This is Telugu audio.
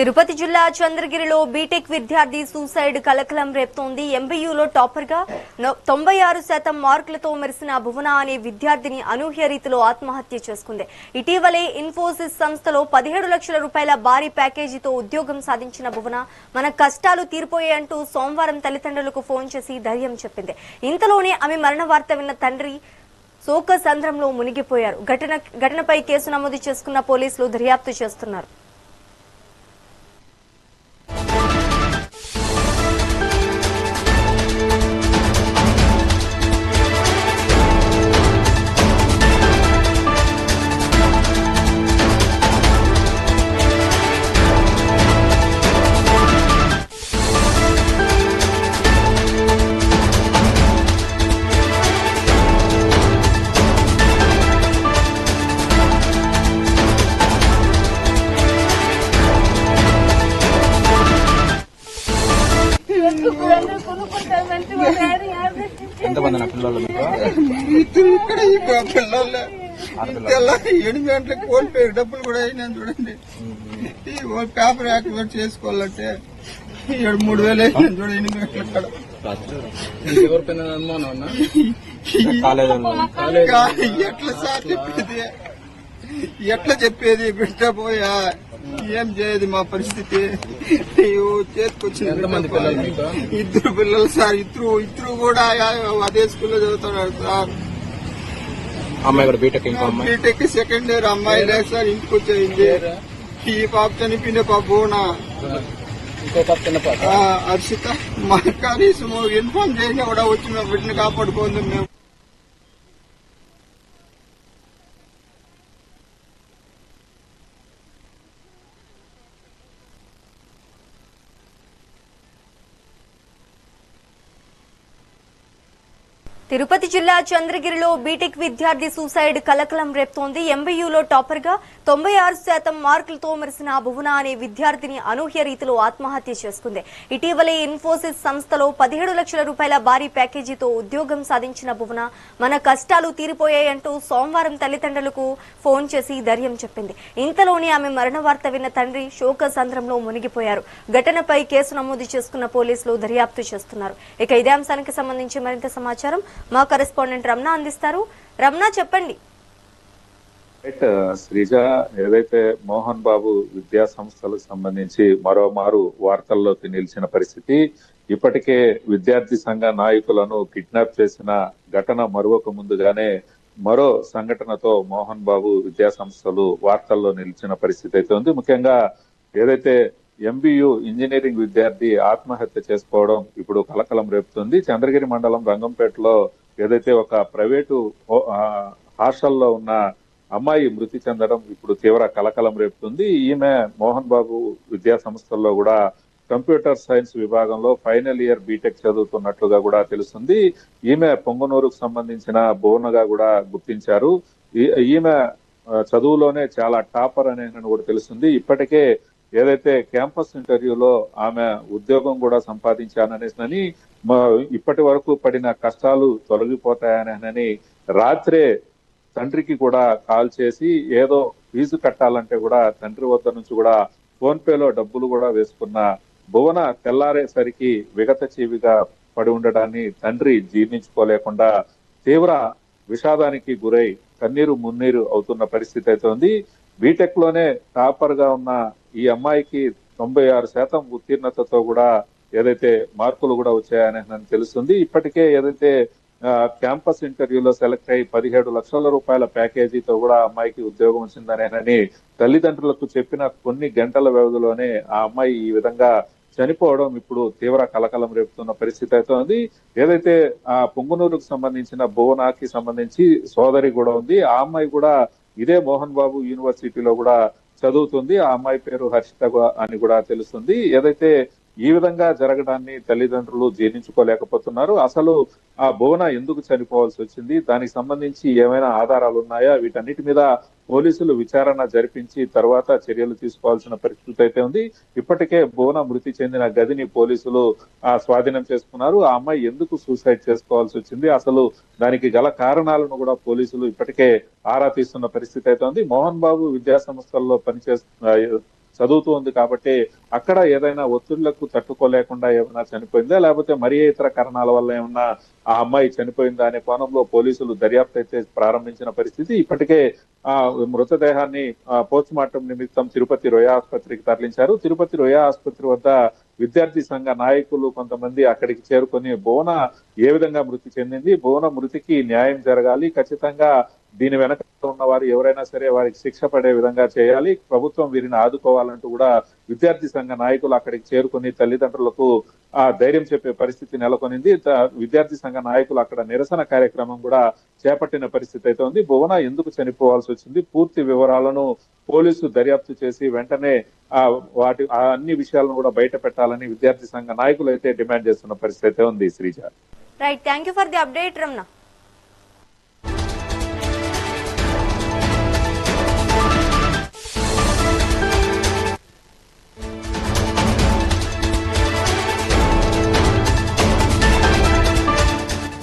తిరుపతి జిల్లా చంద్రగిరిలో బీటెక్ విద్యార్థి సూసైడ్ కలకలం రేపుతోంది. ఎంబీయూలో టాపర్ గా 96% మార్కులతో మెరిసిన భువన అనే విద్యార్థిని అనూహ్య రీతిలో ఆత్మహత్య చేసుకుంది. ఇటీవలే ఇన్ఫోసిస్ సంస్థలో 17 లక్షల రూపాయల భారీ ప్యాకేజీతో ఉద్యోగం సాధించిన భువన మన కష్టాలు తీరిపోయాయంటూ సోమవారం తల్లిదండ్రులకు ఫోన్ చేసి ధైర్యం చెప్పింది. ఇంతలోనే ఆమె మరణ వార్త విన్న తండ్రి శోకసంద్రంలో మునిగిపోయారు. ఘటనపై కేసు నమోదు చేసుకున్న పోలీసులు దర్యాప్తు చేస్తున్నారు. ఎంతమంది నా పిల్లలు ఇక్కడ పిల్లలు 8 గంటలకు కోల్పోయి డబ్బులు కూడా అయినా చూడండి. పేపర్ యాక్టివేట్ చేసుకోవాలంటే 3,000 అయినా చూడండి. 8 గంటల ఎట్లా సార్ చెప్పేది, ఎట్లా చెప్పేది? బిడ్డ పోయా ఏం చేయదు మా పరిస్థితి. చేతికొచ్చింది. 2 పిల్లలు సార్. ఇద్దరు కూడా అదే స్కూల్లో చదువుతున్నారు సార్. అమ్మాయి కూడా బీటెక్, ఇంకో అమ్మాయి బీటెక్ సెకండ్ ఇయర్ అమ్మాయి లేదు సార్. ఇంటికి వచ్చేయింది. ఈ పాప చనిపోయిన పాప బోనా, ఇంకో పాప చిన్న పాప హర్షిత. మా కనీసం ఇన్ఫార్మ్ చేయగా కూడా వచ్చి మేము బిడ్డని కాపాడుకోండి. మేము తిరుపతి జిల్లా చంద్రగిరిలో బీటెక్ విద్యార్థి సూసైడ్ కలకలం రేపుతోంది. ఎంబీయూలో టాపర్ గా 96% మార్కులతో మెరిసిన భువన అనే విద్యార్థిని అనూహ్య రీతిలో ఆత్మహత్య చేసుకుంది. ఇటీవలే ఇన్ఫోసిస్ సంస్థలో 17 లక్షల రూపాయల భారీ ప్యాకేజీతో ఉద్యోగం సాధించిన భువన మన కష్టాలు తీరిపోయాయంటూ సోమవారం తల్లిదండ్రులకు ఫోన్ చేసి ధైర్యం చెప్పింది. ఇంతలోనే ఆమె మరణ వార్త విన్న తండ్రి శోకసంద్రంలో మునిగిపోయారు. ఘటనపై కేసు నమోదు చేసుకున్న పోలీసులు దర్యాప్తు చేస్తున్నారు. ఇక ఇదే అంశానికి సంబంధించి మరింత సమాచారం మా కరెస్పాండెంట్ రమణ అందిస్తారు. రమణ, చెప్పండి. శ్రీజ, ఏదైతే మోహన్ బాబు విద్యా సంస్థలకు సంబంధించి మరోమారు వార్తల్లోకి నిలిచిన పరిస్థితి, ఇప్పటికే విద్యార్థి సంఘ నాయకులను కిడ్నాప్ చేసిన ఘటన మరొక ముందుగానే మరో సంఘటనతో మోహన్ బాబు విద్యా సంస్థలు వార్తల్లో నిలిచిన పరిస్థితి అయితే ఉంది. ముఖ్యంగా ఏదైతే ఎంబీయూ ఇంజనీరింగ్ విద్యార్థి ఆత్మహత్య చేసుకోవడం ఇప్పుడు కలకలం రేపుతుంది. చంద్రగిరి మండలం రంగంపేటలో ఏదైతే ఒక ప్రైవేటు హాస్టల్లో ఉన్న అమ్మాయి మృతి చెందడం ఇప్పుడు తీవ్ర కలకలం రేపుతుంది. ఈమె మోహన్ బాబు విద్యా సంస్థల్లో కూడా కంప్యూటర్ సైన్స్ విభాగంలో ఫైనల్ ఇయర్ బీటెక్ చదువుతున్నట్లుగా కూడా తెలుస్తుంది. ఈమె పొంగనూరుకు సంబంధించిన భువనగా కూడా గుర్తించారు. ఈమె చదువులోనే చాలా టాపర్ అనే కూడా తెలుస్తుంది. ఇప్పటికే ఏదైతే క్యాంపస్ ఇంటర్వ్యూలో ఆమె ఉద్యోగం కూడా సంపాదించానని, ఇప్పటి వరకు పడిన కష్టాలు తొలగిపోతాయని రాత్రే తండ్రికి కూడా కాల్ చేసి ఏదో ఫీజు కట్టాలంటే కూడా తండ్రి వద్ద నుంచి కూడా ఫోన్ పేలో డబ్బులు కూడా వేసుకున్న భువన తెల్లారేసరికి విగత జీవిగా పడి ఉండడాన్ని తండ్రి జీర్ణించుకోలేకుండా తీవ్ర విషాదానికి గురై కన్నీరు మున్నీరు అవుతున్న పరిస్థితి అయితే ఉంది. బీటెక్ లోనే టాపర్ గా ఉన్న ఈ అమ్మాయికి 96% ఉత్తీర్ణతతో కూడా ఏదైతే మార్కులు కూడా వచ్చాయని తెలుస్తుంది. ఇప్పటికే ఏదైతే క్యాంపస్ ఇంటర్వ్యూలో సెలెక్ట్ అయ్యి 17 లక్షల రూపాయల ప్యాకేజీతో కూడా అమ్మాయికి ఉద్యోగం వచ్చిందనేనని తల్లిదండ్రులకు చెప్పిన కొన్ని గంటల వ్యవధిలోనే ఆ అమ్మాయి ఈ విధంగా చనిపోవడం ఇప్పుడు తీవ్ర కలకలం రేపుతున్న పరిస్థితి అయితే ఉంది. ఏదైతే ఆ పొంగునూరుకు సంబంధించిన భువనాకి సంబంధించి సోదరి కూడా ఉంది. ఆ అమ్మాయి కూడా ఇదే మోహన్ బాబు యూనివర్సిటీలో కూడా చదువుతుంది. ఆ అమ్మాయి పేరు హర్షిత అని కూడా తెలుస్తుంది. ఏదైతే ఈ విధంగా జరగడాన్ని తల్లిదండ్రులు జీర్ణించుకోలేకపోతున్నారు. అసలు ఆ భువన ఎందుకు చనిపోవాల్సి వచ్చింది, దానికి సంబంధించి ఏమైనా ఆధారాలు ఉన్నాయా, వీటన్నిటి మీద పోలీసులు విచారణ జరిపించి తర్వాత చర్యలు తీసుకోవాల్సిన పరిస్థితి అయితే ఉంది. ఇప్పటికే భువన మృతి చెందిన గదిని పోలీసులు స్వాధీనం చేసుకున్నారు. ఆ అమ్మాయి ఎందుకు సూసైడ్ చేసుకోవాల్సి వచ్చింది, అసలు దానికి గల కారణాలను కూడా పోలీసులు ఇప్పటికే ఆరా తీస్తున్న పరిస్థితి అయితే ఉంది. మోహన్ బాబు విద్యా సంస్థల్లో చదువుతూ ఉంది కాబట్టి అక్కడ ఏదైనా ఒత్తిళ్లకు తట్టుకోలేకుండా ఏమైనా చనిపోయిందా, లేకపోతే మరి ఇతర కారణాల వల్ల ఏమన్నా ఆ అమ్మాయి చనిపోయిందా అనే కోణంలో పోలీసులు దర్యాప్తు అయితే ప్రారంభించిన పరిస్థితి. ఇప్పటికే ఆ మృతదేహాన్ని పోస్ట్ మార్టం నిమిత్తం తిరుపతి రొయా ఆసుపత్రికి తరలించారు. తిరుపతి రొయా ఆసుపత్రి వద్ద విద్యార్థి సంఘ నాయకులు కొంతమంది అక్కడికి చేరుకొని భువన ఏ విధంగా మృతి చెందింది, భువన మృతికి న్యాయం జరగాలి, ఖచ్చితంగా దీని వెనక ఉన్న వారు ఎవరైనా సరే వారికి శిక్ష పడే విధంగా చేయాలి, ప్రభుత్వం వీరిని ఆదుకోవాలంటూ కూడా విద్యార్థి సంఘ నాయకులు అక్కడికి చేరుకుని తల్లిదండ్రులకు ధైర్యం చెప్పే పరిస్థితి నెలకొనింది. విద్యార్థి సంఘ నాయకులు అక్కడ నిరసన కార్యక్రమం కూడా చేపట్టిన పరిస్థితి అయితే ఉంది. భువన ఎందుకు చనిపోవాల్సి వచ్చింది, పూర్తి వివరాలను పోలీసు దర్యాప్తు చేసి వెంటనే వాటి అన్ని విషయాలను కూడా బయట పెట్టాలని విద్యార్థి సంఘ నాయకులు అయితే డిమాండ్ చేస్తున్న పరిస్థితి అయితే ఉంది. Sreeja, right, thank you for the update Ramana.